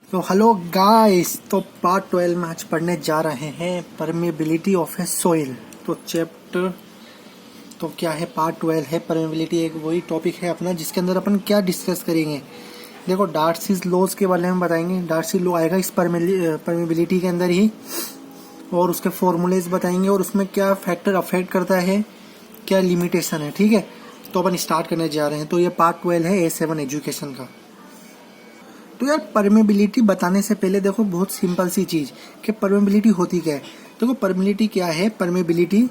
तो hello guys, तो part 12 में आज पढ़ने जा रहे हैं परमेबिलिटी ऑफ ए सोइल। तो चैप्टर तो क्या है, पार्ट 12 है परमेबिलिटी। एक वही टॉपिक है अपना जिसके अंदर अपन क्या डिस्कस करेंगे। देखो, डार्सीज लॉज के बारे में बताएंगे। डार्सी लॉ आएगा इस परमेबिलिटी के अंदर ही, और उसके फॉर्मूलेज बताएंगे और उसमें क्या फैक्टर अफेक्ट करता है, क्या लिमिटेशन है। ठीक है, तो अपन स्टार्ट करने जा रहे हैं। तो ये पार्ट 12 है A7 एजुकेशन का। तो यार, परमेबिलिटी बताने से पहले देखो बहुत सिंपल सी चीज कि परमेबिलिटी होती क्या है। देखो, परमेबिलिटी क्या है। परमेबिलिटी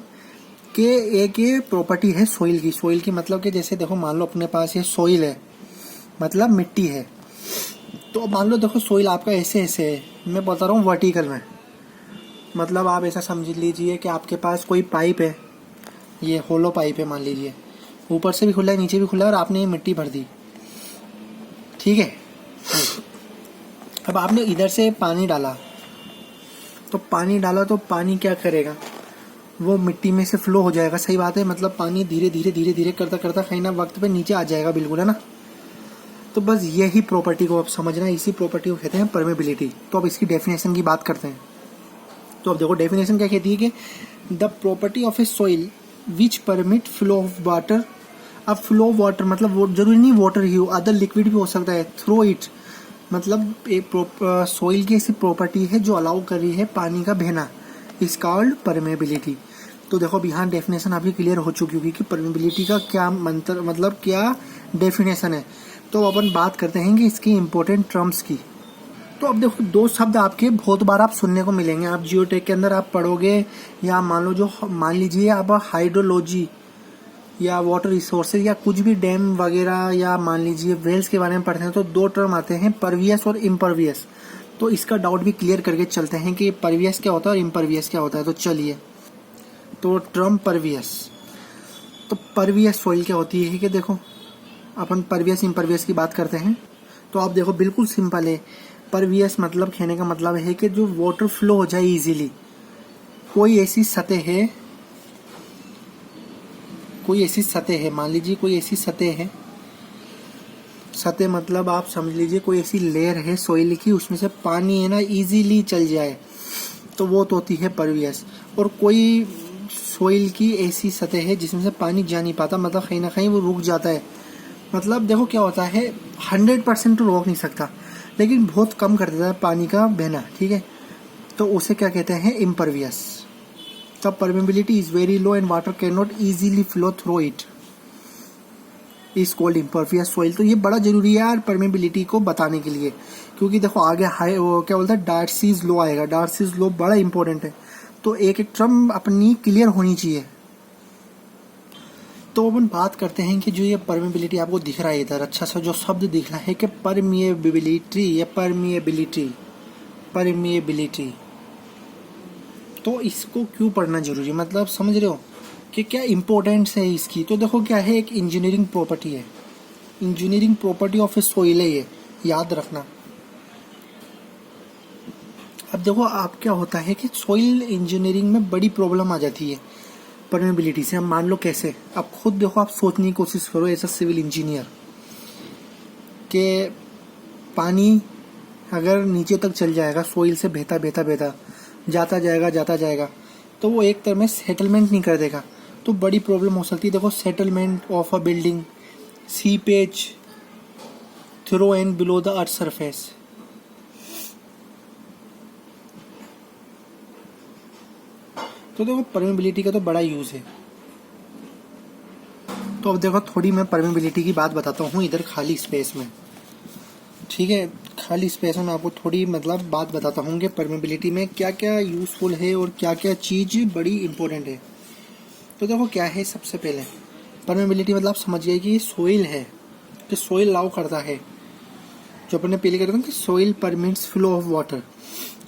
के एक ये प्रॉपर्टी है सोइल की। सोइल की मतलब कि जैसे देखो, मान लो अपने पास ये सोइल है, मतलब मिट्टी है। तो मान लो देखो, सोइल आपका ऐसे ऐसे है, मैं बता रहा हूँ वर्टिकल में। मतलब आप ऐसा समझ लीजिए कि आपके पास कोई पाइप है, ये होलो पाइप है मान लीजिए, ऊपर से भी खुला है नीचे भी खुला है, और आपने ये मिट्टी भर दी। ठीक है, अब आपने इधर से पानी डाला, तो पानी क्या करेगा, वो मिट्टी में से फ्लो हो जाएगा। सही बात है, मतलब पानी धीरे धीरे धीरे धीरे करता करता कहीं ना वक्त पे नीचे आ जाएगा, बिल्कुल, है ना। तो बस यही प्रॉपर्टी को आप समझना है, इसी प्रॉपर्टी को कहते हैं परमेबिलिटी। तो अब इसकी डेफिनेशन की बात करते हैं। तो अब देखो, डेफिनेशन क्या कहती है कि the property of a soil which permit flow of water. अब फ्लो ऑफ वाटर मतलब वो जरूरी नहीं वाटर ही हो, अदर लिक्विड भी हो सकता है, थ्रो इट। मतलब एक सोइल की ऐसी प्रॉपर्टी है जो अलाउ कर रही है पानी का बहना, इज कॉल्ड परमेबिलिटी। तो देखो, अब यहाँ डेफिनेशन आपकी क्लियर हो चुकी होगी कि परमेबिलिटी का क्या मंत्र, मतलब क्या डेफिनेशन है। तो अपन बात करते हैं कि इसकी इंपॉर्टेंट टर्म्स की। तो अब देखो, दो शब्द आपके बहुत बार आप सुनने को मिलेंगे। आप जियोटेक के अंदर आप पढ़ोगे, या मान लीजिए आप हाइड्रोलॉजी या वाटर रिसोर्सेज या कुछ भी डैम वगैरह, या मान लीजिए वेल्स के बारे में पढ़ते हैं, तो दो टर्म आते हैं, परवियस और इम्परवियस। तो इसका डाउट भी क्लियर करके चलते हैं कि परवियस क्या होता है और इम्परवियस क्या होता है। तो चलिए, तो टर्म परवियस। तो परवियस सॉइल क्या होती है कि देखो, अपन परवियस इम्परवियस की बात करते हैं। तो आप देखो, बिल्कुल सिंपल है। परवियस मतलब कहने का मतलब है कि जो वाटर फ्लो हो जाए इजीली। कोई ऐसी सतह है, मान लीजिए कोई ऐसी सतह है। सतह मतलब आप समझ लीजिए कोई ऐसी लेयर है सोइल की, उसमें से पानी है ना इजीली चल जाए, तो वो तो होती है परवियस। और कोई सोइल की ऐसी सतह है जिसमें से पानी जा नहीं पाता, मतलब कहीं ना कहीं वो रुक जाता है। मतलब देखो क्या होता है, 100% तो रोक नहीं सकता, लेकिन बहुत कम कर देता है पानी का बहना। ठीक है, तो उसे क्या कहते हैं, impervious. The permeability is very low and water cannot easily flow through it. Is called impervious soil। तो ये बड़ा जरूरी है यार परमेबिलिटी को बताने के लिए, क्योंकि देखो आगे वो क्या बोलता है, डार्सीज लॉ आएगा। डार्सीज लॉ बड़ा इंपॉर्टेंट है, तो एक एक टर्म अपनी क्लियर होनी चाहिए। तो अपन बात करते हैं कि जो ये परमेबिलिटी आपको दिख रहा है इधर, अच्छा सा जो शब्द दिख रहा है कि परमिएबिलिटी या परमिएबिलिटी। तो इसको क्यों पढ़ना जरूरी है, मतलब समझ रहे हो कि क्या इम्पोर्टेंस है इसकी। तो देखो क्या है, एक इंजीनियरिंग प्रॉपर्टी है, engineering property of A soil है, ये याद रखना। अब देखो, आप क्या होता है कि सोइल इंजीनियरिंग में बड़ी प्रॉब्लम आ जाती है परमेबिलिटी से। अब मान लो कैसे, अब खुद देखो, आप सोचने की कोशिश करो एज अ सिविल इंजीनियर कि पानी अगर नीचे तक चल जाएगा, सोइल से बहता बहता बहता जाता जाएगा, तो वो एक तरह में सेटलमेंट नहीं कर देगा, तो बड़ी प्रॉब्लम हो सकती है। देखो, settlement of a building, seepage through and below the earth surface. तो देखो, परमेबिलिटी का तो बड़ा यूज है। तो अब देखो, थोड़ी मैं परमेबिलिटी की बात बताता हूँ इधर खाली स्पेस में। ठीक है, खाली स्पेस में मैं आपको थोड़ी मतलब बात बताता हूँ कि परमेबिलिटी में क्या क्या यूजफुल है और क्या क्या चीज बड़ी इंपॉर्टेंट है। तो देखो क्या है, सबसे पहले परमेबिलिटी मतलब समझिए कि सोइल है, कि सोइल अलाउ करता है, जो अपने पहले कहते हैं कि soil permits flow of water.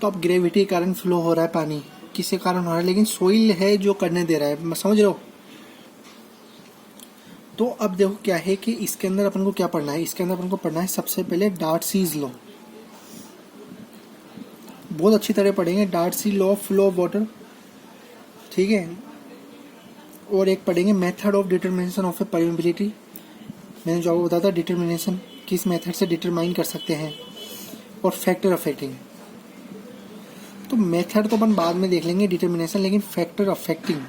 तो अब ग्रेविटी के कारण फ्लो हो रहा है पानी, किसी कारण हो रहा है, लेकिन सोइल है जो करने दे रहा है, समझ रहे हो। तो अब देखो क्या है कि इसके अंदर अपन को क्या पढ़ना है, इसके अंदर अपन को पढ़ना है सबसे पहले डार्सीज लॉ। बहुत अच्छी तरह पढ़ेंगे Darcy law of flow of water. ठीक है, और एक पढ़ेंगे method of determination of a permeability. मैंने जो आपको बताया था डिटरमिनेशन, किस मेथड से डिटरमाइन कर सकते हैं। और फैक्टर अफेक्टिंग। तो मेथड तो अपन बाद में देख लेंगे डिटर्मिनेशन, लेकिन फैक्टर अफेक्टिंग,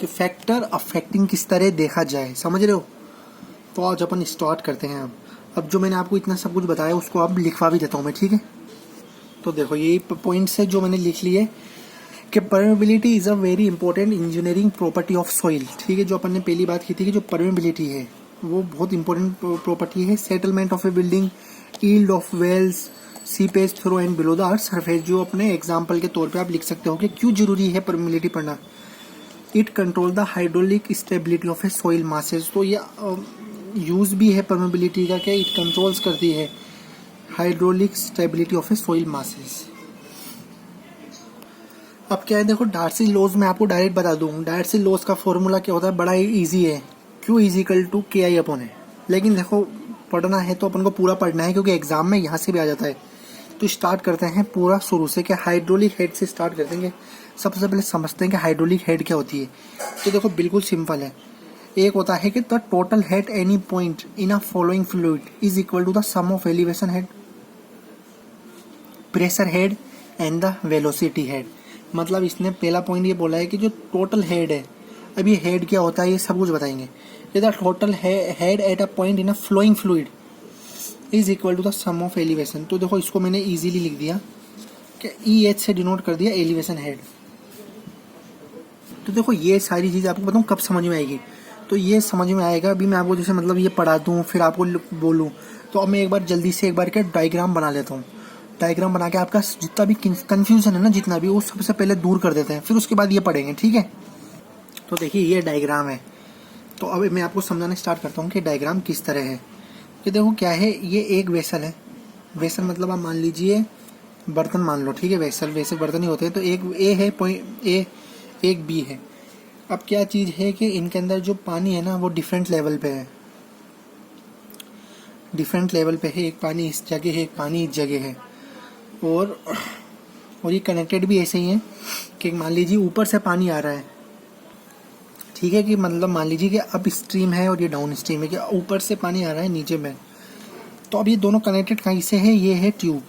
तो फैक्टर अफेक्टिंग किस तरह देखा जाए, समझ रहे हो। तो आज अपन स्टार्ट करते हैं। अब जो मैंने आपको इतना सब कुछ बताया उसको अब लिखवा भी देता हूँ मैं, ठीक है। तो देखो यही पॉइंट्स है जो मैंने लिख लिए कि permeability is a very important engineering property of soil, ठीक है। जो अपन ने पहली बात की थी कि जो परमेबिलिटी है वो बहुत इंपॉर्टेंट प्रॉपर्टी है। Settlement of a building, yield of wells, seepage through and below the earth surface, जो अपने एग्जाम्पल के तौर पे आप लिख सकते हो कि क्यों जरूरी है परमेबिलिटी पढ़ना। It control the hydraulic stability of a soil masses, तो ये यूज भी है परमेबिलिटी का कि इट कंट्रोल्स करती है hydraulic stability of a soil masses. अब क्या है, देखो डार्सी लॉज में आपको डायरेक्ट बता दूं, डार्सी लॉज का फॉर्मूला क्या होता है, बड़ा ही इजी है, Q is equal to K I upon है। लेकिन देखो पढ़ना है तो अपन को पूरा पढ़ना है क्योंकि एग्जाम में यहाँ से भी आ जाता है। तो स्टार्ट करते हैं पूरा शुरू से, कि हाइड्रोलिक हेड से स्टार्ट करते हैं। सबसे पहले समझते हैं कि हाइड्रोलिक हेड क्या होती है। तो देखो बिल्कुल सिंपल है। एक होता है कि the total head any point in a following fluid is equal to the sum of elevation head, pressure head and the velocity head. मतलब इसने पहला पॉइंट ये बोला है कि जो टोटल हेड है, अब ये हेड क्या होता है ये सब कुछ बताएंगे। ये the total head at a point in a flowing fluid is equal to the sum of elevation. तो देखो इसको मैंने इजीली लिख दिया कि ई एच से डिनोट कर दिया एलिवेशन हेड। तो देखो ये सारी चीज़ आपको बताऊँ कब समझ में आएगी, तो ये समझ में आएगा अभी मैं आपको जैसे मतलब ये पढ़ा दूँ फिर आपको बोलूँ। तो अब मैं एक बार जल्दी से एक बार क्या डायग्राम बना लेता हूँ। डायग्राम बना के आपका जितना भी कंफ्यूजन है ना, जितना भी, वो सबसे पहले दूर कर देते हैं, फिर उसके बाद ये पढ़ेंगे, ठीक है। तो देखिए ये डायग्राम है। तो अब मैं आपको समझाना स्टार्ट करता हूँ कि डायग्राम किस तरह है। ये देखो क्या है, ये एक वेसल है। वेसल मतलब आप मान लीजिए बर्तन मान लो, ठीक है। वेसल वैसे बर्तन ही होते हैं। तो एक ए है पॉइंट ए, एक बी है। अब क्या चीज़ है कि इनके अंदर जो पानी है ना वो डिफरेंट लेवल पे है, डिफरेंट लेवल पे है। एक पानी इस जगह है, एक पानी इस जगह है। और ये कनेक्टेड भी ऐसे ही है कि मान लीजिए ऊपर से पानी आ रहा है, ठीक है। कि मतलब मान लीजिए कि अप स्ट्रीम है और ये डाउन स्ट्रीम है, कि ऊपर से पानी आ रहा है नीचे में। तो अब ये दोनों कनेक्टेड कहीं से है, ये है ट्यूब,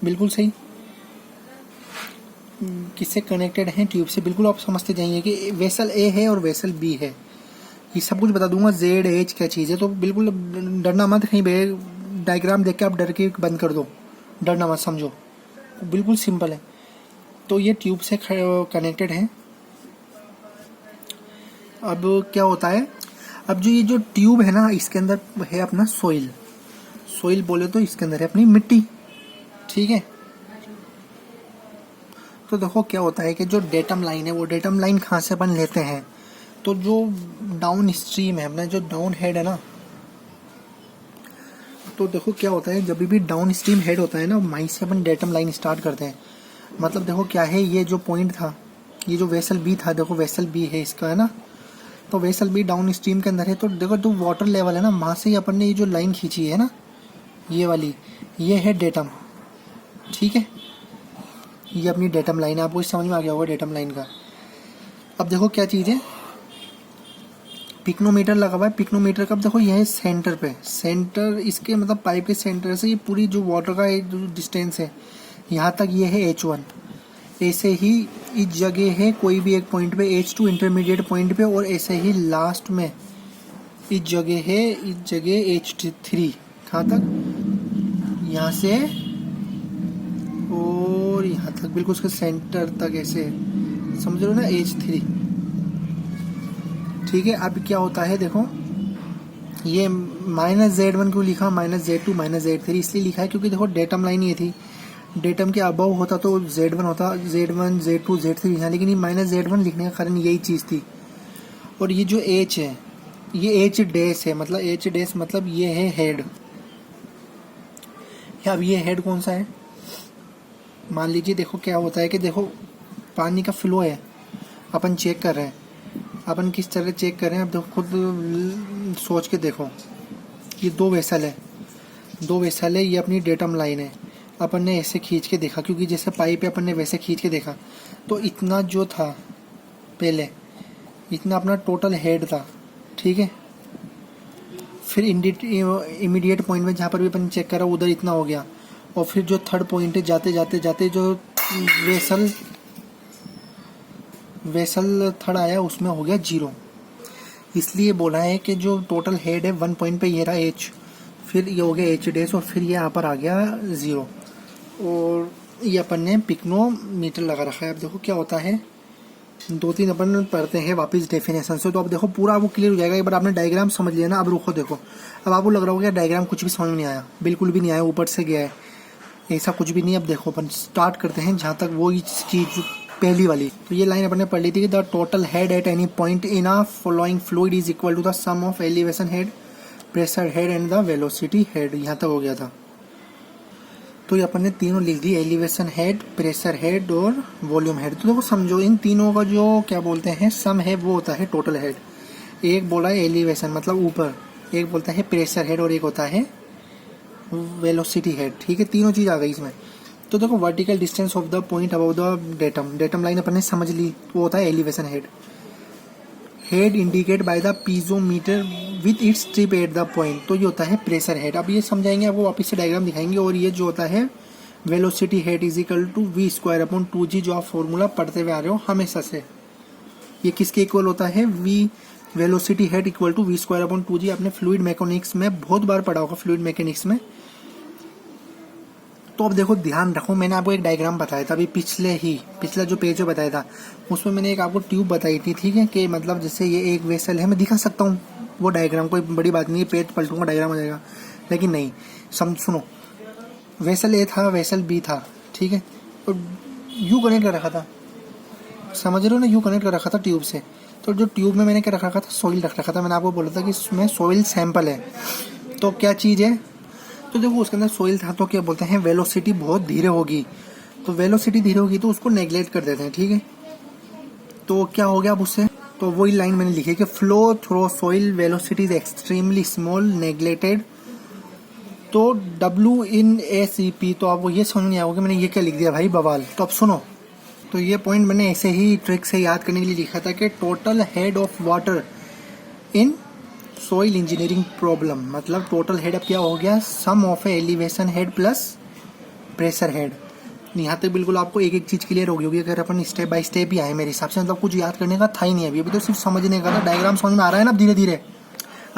बिल्कुल सही। किससे कनेक्टेड है, ट्यूब से। बिल्कुल आप समझते जाइए कि वेसल ए है और वेसल बी है। ये सब कुछ बता दूंगा, जेड एच क्या चीज़ है। तो बिल्कुल डरना मत, कहीं डायग्राम देख के आप डर के बंद कर दो, डरना मत, समझो बिल्कुल सिंपल है। तो ये ट्यूब से कनेक्टेड है। अब क्या होता है, अब जो ये जो ट्यूब है ना इसके अंदर है अपना सॉइल, सॉइल बोले तो इसके अंदर है अपनी मिट्टी, ठीक है। तो देखो क्या होता है कि जो डेटम लाइन है, वो डेटम लाइन कहाँ से अपन लेते हैं, तो जो डाउन स्ट्रीम है अपना, जो डाउन हेड है ना, तो देखो क्या होता है, जब भी डाउन स्ट्रीम हेड होता है ना, वहीं से अपन डेटम लाइन स्टार्ट करते हैं। मतलब देखो क्या है, ये जो पॉइंट था, ये जो वेसल बी था, देखो वेसल बी है इसका, है ना। तो वेसल बी डाउन स्ट्रीम के अंदर है। तो देखो जो वाटर लेवल है ना, वहाँ से ही अपन ने ये जो लाइन खींची है ना, ये वाली, ये है डेटम, ठीक है। ये अपनी डेटम लाइन है, आपको समझ में आ गया होगा डेटम लाइन का। अब देखो क्या चीज़ है, पिक्नोमीटर लगा हुआ है। पिक्नोमीटर का देखो यह है सेंटर पे, सेंटर इसके मतलब पाइप के सेंटर से ये पूरी जो वाटर का जो डिस्टेंस है यहाँ तक, ये है H1। ऐसे ही इस जगह है कोई भी एक पॉइंट पे H2 इंटरमीडिएट पॉइंट पे, और ऐसे ही लास्ट में इस जगह है, इस जगह H3 कहाँ तक, यहाँ से और यहाँ तक, बिल्कुल उसके सेंटर तक, ऐसे समझ लो ना H3, ठीक है। अब क्या होता है देखो, ये -Z1 क्यों लिखा, -Z2 -Z3 इसलिए लिखा है क्योंकि देखो डेटम लाइन ये थी, डेटम के अबव होता तो Z1 होता, Z1 Z2 Z3 यहाँ, लेकिन ये -Z1 लिखने का कारण यही चीज़ थी। और ये जो H है, ये H डैश है, मतलब H डैश मतलब ये है हेड। अब ये हेड कौन सा है, मान लीजिए देखो क्या होता है कि देखो पानी का फ्लो है, अपन चेक कर रहे हैं। अपन किस तरह चेक कर रहे हैं, अब देखो खुद सोच के देखो। ये दो वेसल है, दो वेसल है, ये अपनी डेटम लाइन है। अपन ने ऐसे खींच के देखा, क्योंकि जैसे पाइप है अपन ने वैसे खींच के देखा, तो इतना जो था पहले, इतना अपना टोटल हेड था, ठीक है। फिर इमीडिएट पॉइंट में जहाँ पर भी अपन चेक करा उधर इतना हो गया, और फिर जो थर्ड पॉइंट है जाते जाते जाते जो वेसल थर्ड आया उसमें हो गया 0। इसलिए बोला है कि जो टोटल हेड है 1 पॉइंट पे ये रहा h, फिर ये हो गया h डैश, और फिर ये यहाँ पर आ गया 0, और ये अपन ने पिक्नोमीटर लगा रखा है। अब देखो क्या होता है, 2-3 अपन पढ़ते हैं वापस डेफिनेशन से, तो अब देखो पूरा वो क्लियर हो जाएगा। एक बार आपने डायग्राम समझ लिया ना, अब रुको देखो, अब आपको लग रहा होगा डायग्राम कुछ भी समझ में नहीं आया, बिल्कुल भी नहीं आया, ऊपर से गया है, ऐसा कुछ भी नहीं। अब देखो अपन स्टार्ट करते हैं जहाँ तक वो चीज पहली वाली। तो ये लाइन अपन ने पढ़ ली थी कि the total head at any point in a following fluid is equal to the sum of elevation head, pressure head and the velocity head. यहाँ तक हो गया था। तो ये अपन ने तीनों लिख दी, एलिवेशन हेड, प्रेशर हेड और वॉल्यूम हेड। तो देखो समझो इन तीनों का जो क्या बोलते हैं सम है वो होता है टोटल हेड। एक बोला है एलिवेशन मतलब ऊपर, एक बोलता है प्रेशर हेड और एक होता है वेलोसिटी हेड। ठीक है, तीनों चीज आ गई इसमें। तो देखो vertical distance of the point above the datum line अपन ने समझ ली, वो होता है elevation head. Head indicate by the piezometer with its strip at the point, तो ये होता है प्रेशर हेड। अब ये समझाएंगे आपको, वापस से डायग्राम दिखाएंगे। और ये जो होता है velocity head is equal to v²/2g, जो आप फॉर्मूला पढ़ते हुए आ रहे हो हमेशा से। ये किसके इक्वल होता है, velocity head equal to v²/2g। आपने फ्लूइड मैकेनिक्स में बहुत बार पढ़ा होगा, फ्लूइड मैकेनिक्स में। तो अब देखो ध्यान रखो, मैंने आपको एक डायग्राम बताया था अभी पिछला जो पेज में बताया था, उसमें मैंने एक आपको ट्यूब बताई थी। ठीक है, कि मतलब जैसे ये एक वेसल है, मैं दिखा सकता हूँ वो डायग्राम, कोई बड़ी बात नहीं है, पेज पलटूंगा डायग्राम आ जाएगा। लेकिन नहीं, सुनो, वेसल ए था, वेसल बी था, ठीक है, और यू कनेक्ट कर रखा था, समझ रहे हो ना, यू कनेक्ट कर रखा था ट्यूब से। तो जो ट्यूब में मैंने क्या रख रखा था, सॉइल रख रखा था। मैंने आपको बोला था कि इसमें सॉइल सैंपल है। तो क्या चीज़ है, तो देखो उसके अंदर सॉइल था, तो क्या बोलते हैं वेलोसिटी बहुत धीरे होगी। तो वेलोसिटी धीरे होगी तो उसको नेग्लेक्ट कर देते हैं। ठीक है, तो क्या हो गया अब उससे, तो वही लाइन मैंने लिखी है कि flow through soil velocity is extremely small neglected. तो W/A/CP, तो आपको ये समझ नहीं आओगे मैंने ये क्या लिख दिया भाई, बवाल। तो अब सुनो, तो ये पॉइंट मैंने ऐसे ही ट्रिक से याद करने के लिए लिखा था कि total head of water in soil engineering problem, मतलब टोटल हेड अब क्या हो गया, sum of elevation head plus pressure head. यहाँ तक बिल्कुल आपको एक एक चीज क्लियर हो गई होगी अगर अपन स्टेप बाय स्टेप ही आए मेरे हिसाब से। मतलब कुछ याद करने का था ही नहीं अभी तो सिर्फ समझने का था। डायग्राम समझ में आ रहा है ना अब धीरे धीरे।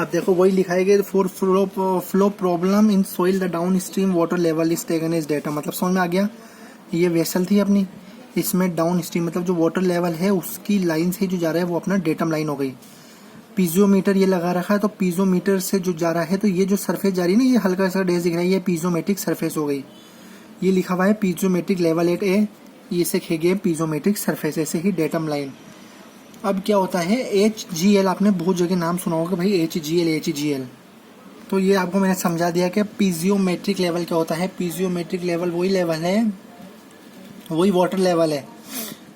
अब देखो वही लिखा है कि for flow problem in soil the downstream water level is taken as data. मतलब समझ में आ गया, ये वेसल थी अपनी, इसमें डाउन स्ट्रीम मतलब जो वाटर लेवल है उसकी लाइन से जो जा रहा है वो अपना डेटम लाइन हो गई। पीजोमीटर ये लगा रखा है, तो पीजोमीटर से जो जा रहा है, तो ये जो सरफेस जा रही है ना, ये हल्का सा डैश दिख रहा है, ये पीजोमेट्रिक सरफेस हो गई। ये लिखा हुआ है पीजोमेट्रिक लेवल एट ए, ये से खेगे पीजोमेट्रिक सरफेस, ऐसे ही डेटम लाइन। अब क्या होता है HGL, आपने बहुत जगह नाम सुना होगा भाई HGL। तो ये आपको मैंने समझा दिया कि पीजियोमेट्रिक लेवल क्या होता है। पीजियोमेट्रिक लेवल वही लेवल है, वही वाटर लेवल है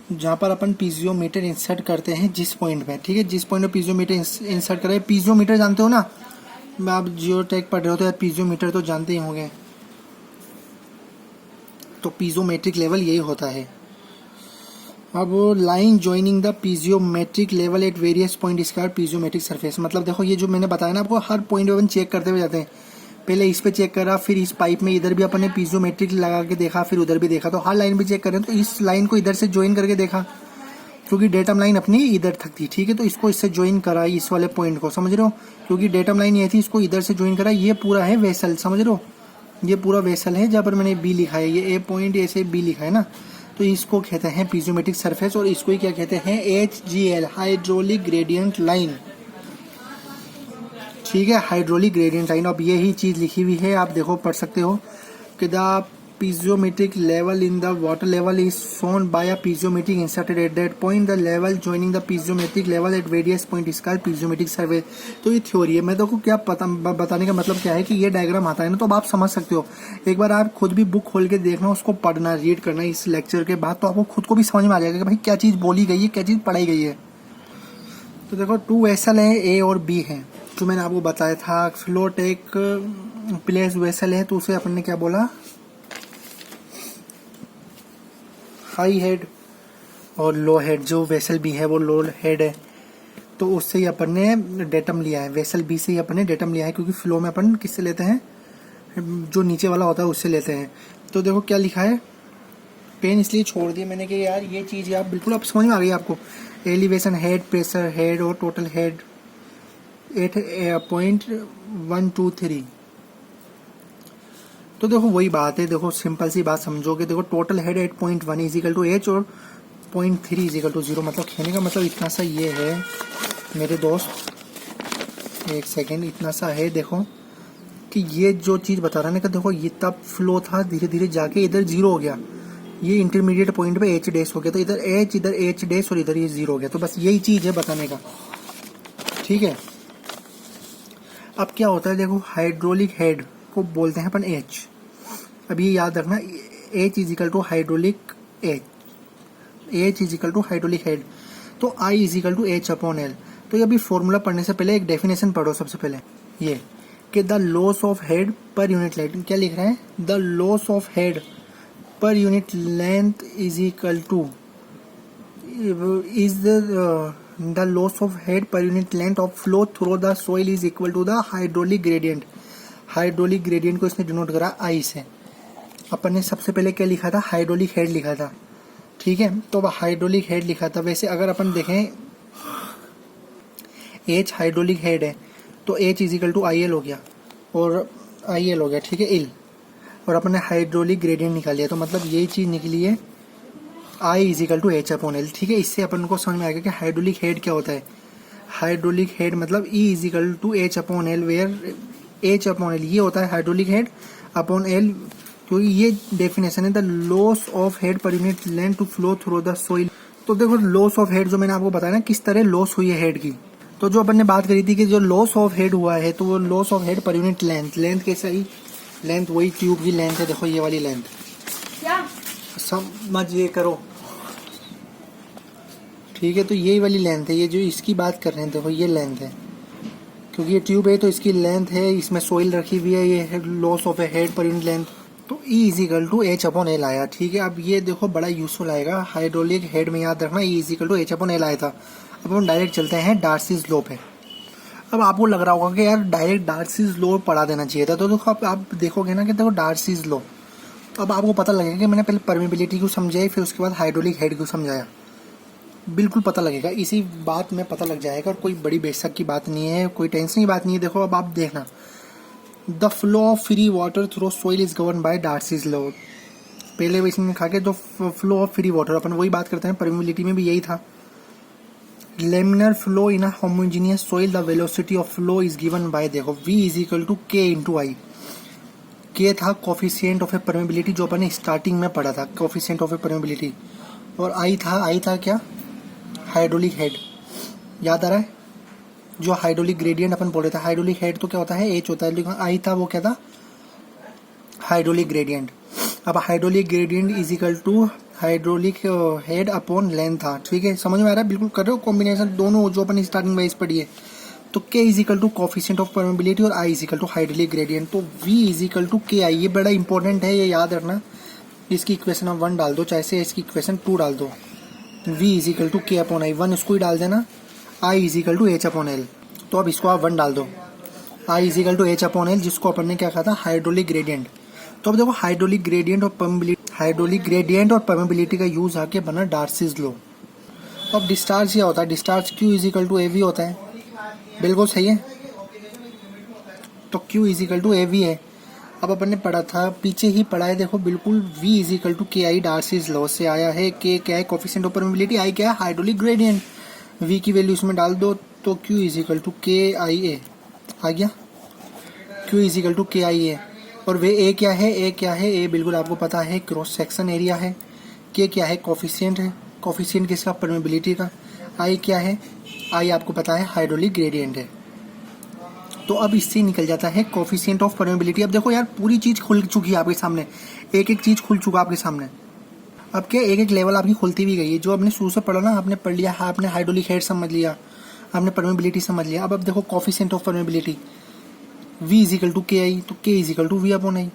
जहाँ पर अपन पीजियोमीटर इंसर्ट करते हैं जिस पॉइंट पे। ठीक है, जिस पॉइंट पे पीजियोमीटर इंसर्ट करें, पीजियोमीटर जानते हो ना, आप जियोटेक पढ़ रहे हो तो यार पीजियोमीटर तो जानते ही होंगे। तो पीजियोमेट्रिक लेवल यही होता है। अब line joining the piezometric level at various point is called piezometric surface. मतलब देखो ये जो मैंने बताया ना आपको, हर पॉइंट पे अपन चेक करते हुए जाते हैं। पहले इस पे चेक करा, फिर इस पाइप में इधर भी अपन ने पीजियोमेट्रिक लगा के देखा, फिर उधर भी देखा। तो हर लाइन पे चेक करें तो इस लाइन को इधर से ज्वाइन करके देखा, क्योंकि डेटम लाइन अपनी इधर तक थी। ठीक है, तो इसको इससे ज्वाइन करा, इस वाले पॉइंट को, समझ रहे हो, क्योंकि डेटम लाइन ये थी, इसको इधर से ज्वाइन करा। ये पूरा है वेसल, समझ रहे हो, ये पूरा वेसल है जहाँ पर मैंने बी लिखा है, ये ए पॉइंट ऐसे बी लिखा है ना, तो इसको कहते हैं पीजियोमेट्रिक सरफेस। और इसको ही क्या कहते हैं, HGL, हाइड्रोलिक ग्रेडियंट लाइन। ठीक है, हाइड्रोलिक ग्रेडियंट लाइन। अब यही चीज लिखी हुई है, आप देखो पढ़ सकते हो कि the piezometric level in the water level is shown by a piezometric inserted at that point. The level joining the piezometric level at various point is called piezometric surface. तो ये थ्योरी है। मैं देखो क्या बताने का मतलब क्या है कि ये डायग्राम आता है ना, तो अब आप समझ सकते हो। एक बार आप खुद भी बुक खोल के देखना, उसको पढ़ना, रीड करना इस लेक्चर के बाद, तो आपको खुद को भी समझ में आ जाएगा कि भाई क्या चीज बोली गई है, क्या चीज पढ़ाई गई है। तो देखो 2 वेसल है, A और B है, जो मैंने आपको बताया था। फ्लोट एक प्लेस वेसल है, तो उसे अपन ने क्या बोला, हाई हेड, और लो हेड। जो वेसल भी है वो लो हेड है। तो उससे ही अपन ने डेटम लिया है, वेसल बी से ही अपन ने डेटम लिया है, क्योंकि फ्लो में अपन किससे लेते हैं, जो नीचे वाला होता है उससे लेते हैं। तो देखो क्या लिखा है, पेन इसलिए छोड़ दिया मैंने कि यार ये चीज़ आप बिल्कुल आप समझ में आ गई आपको। एलिवेशन हेड, प्रेशर हेड और टोटल हेड 8.123। तो देखो वही बात है, देखो सिंपल सी बात समझोगे, देखो total head 8.1 is equal to H और 0.3 इजिकल टू 0, मतलब कहने का मतलब इतना सा ये है मेरे दोस्त, एक सेकेंड, इतना सा है देखो कि ये जो चीज़ बता रहा है ना कि देखो ये तब फ्लो था, धीरे धीरे जाके इधर जीरो हो गया, ये इंटरमीडिएट पॉइंट पे एच डैश हो गया, तो इधर एच डैश और इधर ये जीरो हो गया। तो बस यही चीज़ है बताने का, ठीक है। अब क्या होता है देखो, हाइड्रोलिक हेड को बोलते हैं अपन एच। अब ये याद रखना, H is equal to hydraulic H, H is equal to hydraulic head, तो I is equal to H upon L. तो ये अभी फॉर्मूला पढ़ने से पहले एक डेफिनेशन पढ़ो सबसे पहले, ये कि the loss of head per unit length, क्या लिख रहे हैं, the loss of head per unit length is equal to is the loss of head per unit length of flow through the soil is equal to the hydraulic gradient. Hydraulic gradient को इसने denote करा आई से। अपन ने सबसे पहले क्या लिखा था, हाइड्रोलिक हेड लिखा था, ठीक है। तो अब हाइड्रोलिक हेड लिखा था, वैसे अगर अपन देखें एच हाइड्रोलिक हेड है तो H is equal to I L हो गया, और आई एल हो गया, ठीक है, इल, और अपन ने हाइड्रोलिक ग्रेडियंट निकाल लिया, तो मतलब यही चीज़ निकली है I is equal to H upon L, ठीक है। इससे अपन को समझ में आएगा कि हाइड्रोलिक हेड क्या होता है। हाइड्रोलिक हेड मतलब I is equal to H upon L, where H upon L ये होता है हाइड्रोलिक हेड अपॉन एल, क्योंकि ये डेफिनेशन है the loss of head per unit length to flow through the soil. तो देखो लॉस ऑफ हेड जो मैंने आपको बताया ना किस तरह लॉस हुई है हेड की, तो जो अपन ने बात करी थी कि जो लॉस ऑफ हेड हुआ है तो वो loss of head per unit length, length कैसे आई, लेंथ वही ट्यूब की लेंथ है, देखो ये वाली लेंथ, क्या समझिए करो, ठीक है। तो यही वाली लेंथ है, ये जो इसकी बात कर रहे हैं देखो ये लेंथ है, क्योंकि ये ट्यूब है तो इसकी लेंथ है, इसमें सोइल रखी हुई है, ये loss of a head per unit length, तो I is equal to H upon L आया, ठीक है। अब ये देखो बड़ा यूजफुल आएगा हाइड्रोलिक हेड में, याद रखना I is equal to H upon L आया था। अब हम डायरेक्ट चलते हैं डार्सीज लॉ पे। अब आपको लग रहा होगा कि यार डायरेक्ट डार्सीज लॉ पढ़ा देना चाहिए था, तो देखो आप देखोगे ना कि देखो डार्सीज लॉ, अब आपको पता लगेगा कि मैंने पहले परमेबिलिटी को समझाई, फिर उसके बाद हाइड्रोलिक हेड को समझाया, बिल्कुल पता लगेगा, इसी बात में पता लग जाएगा, और कोई बड़ी बेशक की बात नहीं है, कोई टेंशन की बात नहीं है। देखो अब आप देखना, the flow of free water through soil is govern by Darcy's law. पहले इसमें लिखा के जो फ्लो ऑफ फ्री वाटर, अपन वही बात करते हैं, परमेबिलिटी में भी यही था। Laminar flow in a homogeneous soil the velocity of flow is given by, देखो v इज इक्वल टू के इंटू आई। के था कोफिशिएंट ऑफ ए परमेबिलिटी जो अपन ने स्टार्टिंग में पढ़ा था, कोफिशिएंट ऑफ ए परमेबिलिटी, और आई था क्या, हाइड्रोलिक हेड, याद आ रहा है, जो हाइड्रोलिक ग्रेडियंट अपन बोल रहे थे, हाइड्रोलिक हेड तो क्या होता है एच होता है, लेकिन आई था वो क्या था, हाइड्रोलिक ग्रेडियंट। अब hydraulic gradient is equal to hydraulic head upon length था, ठीक है, समझ में आ रहा है, बिल्कुल कर रहे हो कॉम्बिनेशन दोनों जो अपन स्टार्टिंग वाइज पढ़ी है। तो K is equal to coefficient of permeability और I is equal to hydraulic gradient, तो V is equal to K I, ये बड़ा इंपॉर्टेंट है, ये याद रखना। इसकी इक्वेशन आप 1 डाल दो, चाहे से इसकी इक्वेशन 2 डाल दो, v is equal to K upon I, 1 इसको ही डाल देना, i is equal to H upon L, तो अब इसको आप 1 डाल दो, i is equal to H upon L, जिसको अपन ने क्या कहा था, हाइड्रोलिक ग्रेडियंट। तो अब देखो हाइड्रोलिक ग्रेडियंट और परमेबिलिटी का यूज आके बना डार्सीज लॉ। अब डिस्चार्ज क्या होता है, discharge q is equal to AV होता है, बिल्कुल सही है, तो q is equal to AV है। अब अपन ने पढ़ा था, पीछे ही पढ़ा है, देखो बिल्कुल v is equal to K I, Darcy's law से आया है। के क्या है, कोफिशिएंट ऑफ परमेबिलिटी, आई क्या है, हाइड्रोलिक ग्रेडियंट, v की वैल्यू इसमें डाल दो तो q is equal to K आई ए आ गया, q is equal to K आई ए। और वे ए क्या है, ए क्या है, ए बिल्कुल आपको पता है क्रॉस सेक्शन एरिया है, के क्या है, कोफिशिएंट है, कोफिशिएंट किसका, परमेबिलिटी का, आई क्या है, आई आपको पता है हाइड्रोलिक ग्रेडियंट है। तो अब इससे निकल जाता है कोफिशिएंट ऑफ परमेबिलिटी। अब देखो यार पूरी चीज खुल चुकी है आपके सामने, एक एक चीज खुल चुका आपके सामने। अब क्या एक एक लेवल आपकी खुलती भी गई है, जो आपने शुरू से पढ़ा ना, आपने पढ़ लिया, आपने हाइड्रोलिक हेड समझ लिया, आपने परमेबिलिटी समझ लिया। अब देखो coefficient of permeability, v is equal to K I, तो k is equal to v upon I.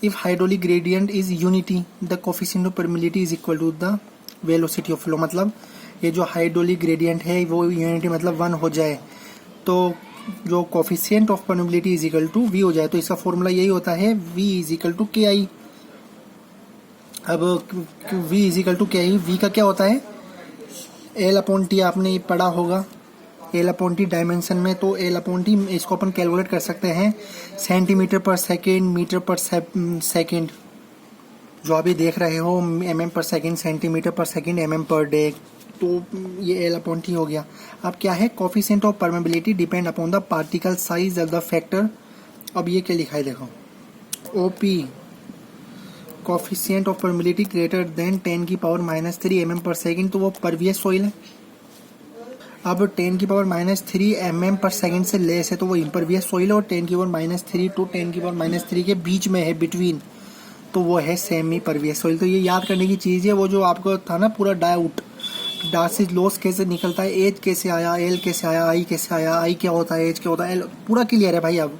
If hydraulic gradient is unity the coefficient of permeability is equal to the velocity of flow, मतलब ये जो hydraulic gradient है वो unity मतलब 1 हो जाए तो जो coefficient of permeability is equal to V हो जाए। तो इसका फॉर्मूला यही होता है V is equal to K आई। अब V is equal to K I, V का क्या होता है एल अपॉन टी, आपने पढ़ा होगा एल अपॉन टी डायमेंशन में। तो एल अपॉन टी इसको अपन कैलकुलेट कर सकते हैं सेंटीमीटर पर सेकेंड, मीटर पर सेकेंड, जो अभी देख रहे हो mm पर सेकेंड, सेंटीमीटर पर सेकेंड, mm पर डे। तो ये एल अपॉन टी हो गया। अब क्या है coefficient of permeability depend upon the particle size of the factor. अब ये क्या लिखा है देखो OP coefficient of permeability greater than 10⁻³ mm पर सेकेंड, तो वो परवियस सॉइल है। अब 10⁻³ mm/सेकेंड से लेस है तो वो इम्परवियस सॉइल है, और 10⁻³ टू 10⁻³ के बीच में है बिटवीन, तो वो है सेमी परवियस सॉइल। तो ये याद करने की चीज़ है, वो जो आपको था ना पूरा डाउट डार्सीज लॉस कैसे निकलता है, एज कैसे आया, एल कैसे आया, आई कैसे आया, आई क्या होता है, एज क्या होता है, एल पूरा क्लियर है भाई अब।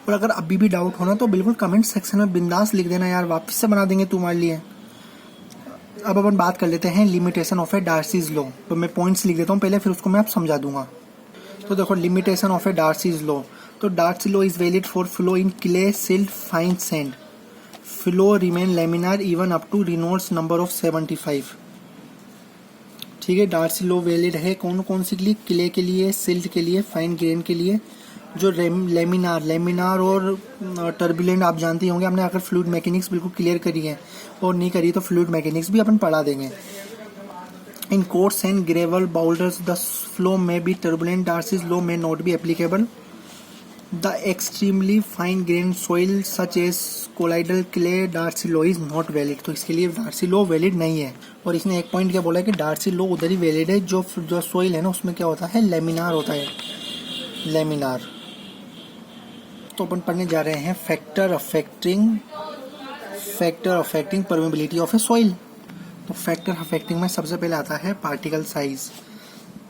और अगर अभी भी डाउट होना तो बिल्कुल कमेंट सेक्शन में बिंदास लिख देना यार, वापस से बना देंगे तुम्हारे लिए। अब अपन बात कर लेते हैं limitation of a Darcy's law. तो मैं पॉइंट्स लिख देता हूँ पहले, फिर उसको मैं आप समझा दूंगा। तो देखो limitation of a Darcy's law, तो Darcy law is valid for flow in clay, silt, fine sand. Flow remain laminar even up to Reynolds number of 75। ठीक है, डार्सी लॉ वैलिड है कौन कौन सी के लिए, क्ले के लिए, सिल्ट के लिए, फाइन ग्रेन के लिए। जो लेमिनार और टर्बुलेंट आप जानते होंगे, हमने अगर फ्लूइड मैकेनिक्स बिल्कुल क्लियर करी है और नहीं करी तो फ्लूइड मैकेनिक्स भी अपन पढ़ा देंगे। In coarse and gravel boulders the flow may be turbulent, Darcy's law may not be applicable. The extremely fine grain soil such as colloidal clay, Darcy law is not valid. तो इसके लिए Darcy law valid नहीं है। और इसने एक point क्या बोला है कि डार्सी लॉ उधर ही वैलिड है जो सॉइल है ना उसमें क्या होता है लेमिनार होता है, लेमिनार। तो अपन पढ़ने जा रहे हैं factor affecting permeability of a soil. तो फैक्टर अफेक्टिंग में सबसे पहले आता है पार्टिकल साइज।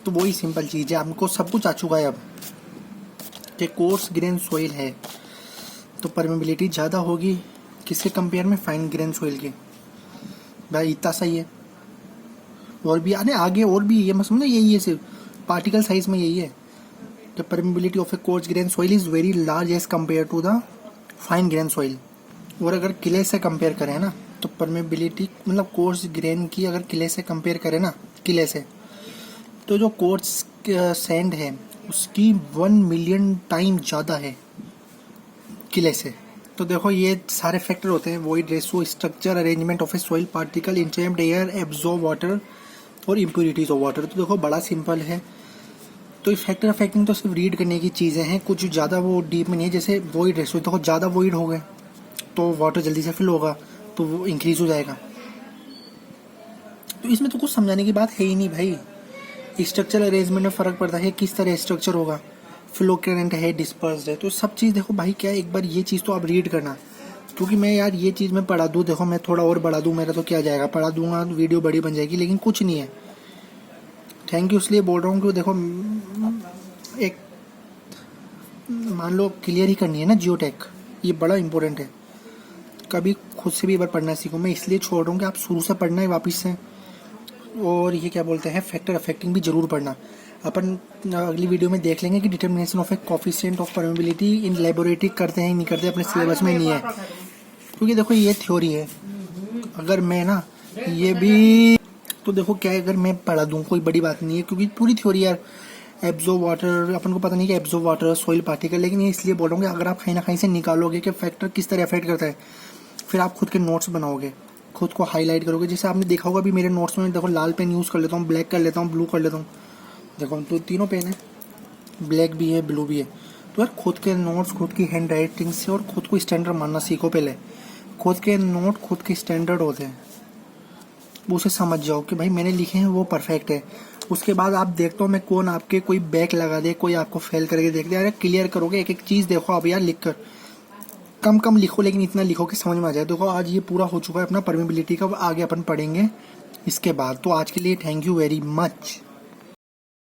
तो वही सिंपल चीज़ है, हमको सब कुछ आ चुका है अब कि कोर्स ग्रेन सॉइल है तो परमेबिलिटी ज़्यादा होगी किसके कंपेयर में, फाइन ग्रेन सॉइल की। भाई इतना सही है। और भी आगे और भी ये मत समझो यही है, सिर्फ पार्टिकल साइज में यही है। The permeability of a coarse grain soil is very large as compared to the fine grain soil। और अगर किले से कंपेयर करें ना तो परमेबिलिटी मतलब कोर्स ग्रेन की अगर किले से कंपेयर करें ना, किले से, तो जो कोर्स सैंड है उसकी 1 मिलियन टाइम ज़्यादा है किले से। तो देखो ये सारे फैक्टर होते हैं, void ratio, structure, arrangement of a soil, particle, entrapped air, absorb water और इम्प्योरिटीज ऑफ वाटर। तो देखो बड़ा सिंपल है। तो फैक्टर अफेक्टिंग तो सिर्फ रीड करने की चीज़ें हैं, कुछ ज़्यादा वो डीप में नहीं है। जैसे वॉइड रेशो, देखो ज़्यादा वॉइड हो गए तो वाटर जल्दी से फिल होगा तो वो इंक्रीज हो जाएगा। तो इसमें तो कुछ समझाने की बात है ही नहीं भाई। स्ट्रक्चरल अरेंजमेंट में फ़र्क पड़ता है, किस तरह स्ट्रक्चर होगा, फ्लो करंट है, डिस्पर्स्ड है, तो सब चीज़ देखो भाई क्या है, एक बार ये चीज़ तो आप रीड करना। क्योंकि मैं यार ये चीज़ मैं पढ़ा दूँ, देखो मैं थोड़ा और बढ़ा दूँ मेरा तो क्या जाएगा, पढ़ा दूंगा वीडियो बड़ी बन जाएगी, लेकिन कुछ नहीं है। थैंक यू इसलिए बोल रहा हूँ कि देखो एक मान लो क्लियर ही करनी है ना जियोटेक, ये बड़ा इंपॉर्टेंट है। कभी खुद से भी एक बार पढ़ना सीखो, मैं इसलिए छोड़ रहा हूँ कि आप शुरू से पढ़ना है वापस से। और ये क्या बोलते हैं फैक्टर अफेक्टिंग भी जरूर पढ़ना। अपन अगली वीडियो में देख लेंगे कि determination of A coefficient of permeability in laboratory करते हैं नहीं करते, अपने सिलेबस में नहीं है। क्योंकि देखो ये थ्योरी है, अगर मैं ना ये भी तो देखो क्या है, अगर मैं पढ़ा दूँ कोई बड़ी बात नहीं है, क्योंकि पूरी थ्योरी यार एब्जॉर्ब वाटर अपन को पता नहीं कि एब्जॉर्ब वाटर सॉइल पार्टिकल, लेकिन ये इसलिए बोल रहा हूँ कि अगर आप कहीं ना कहीं से निकालोगे कि फैक्टर किस तरह अफेक्ट करता है, फिर आप खुद के नोट्स बनाओगे, खुद को हाईलाइट करोगे। जैसे आपने देखा होगा अभी मेरे नोट्स में, देखो लाल पेन यूज़ कर लेता हूँ, ब्लैक कर लेता हूँ, ब्लू कर लेता हूँ। देखो तो तीनों पेन है, ब्लैक भी है, ब्लू भी है। तो यार खुद के नोट्स खुद की हैंड राइटिंग से और खुद को स्टैंडर्ड मानना सीखो। पहले खुद के नोट खुद के स्टैंडर्ड होते हैं, उसे समझ जाओ कि भाई मैंने लिखे हैं वो परफेक्ट है। उसके बाद आप देखते हो मैं कौन आपके कोई बैक लगा दे, कोई आपको फेल करके देख दे, अरे क्लियर करोगे एक एक चीज़। देखो अब यार लिख कर कम लिखो, लेकिन इतना लिखो कि समझ में आ जाए। देखो आज ये पूरा हो चुका है अपना परमेबिलिटी का, आगे अपन पढ़ेंगे इसके बाद। तो आज के लिए थैंक यू वेरी मच।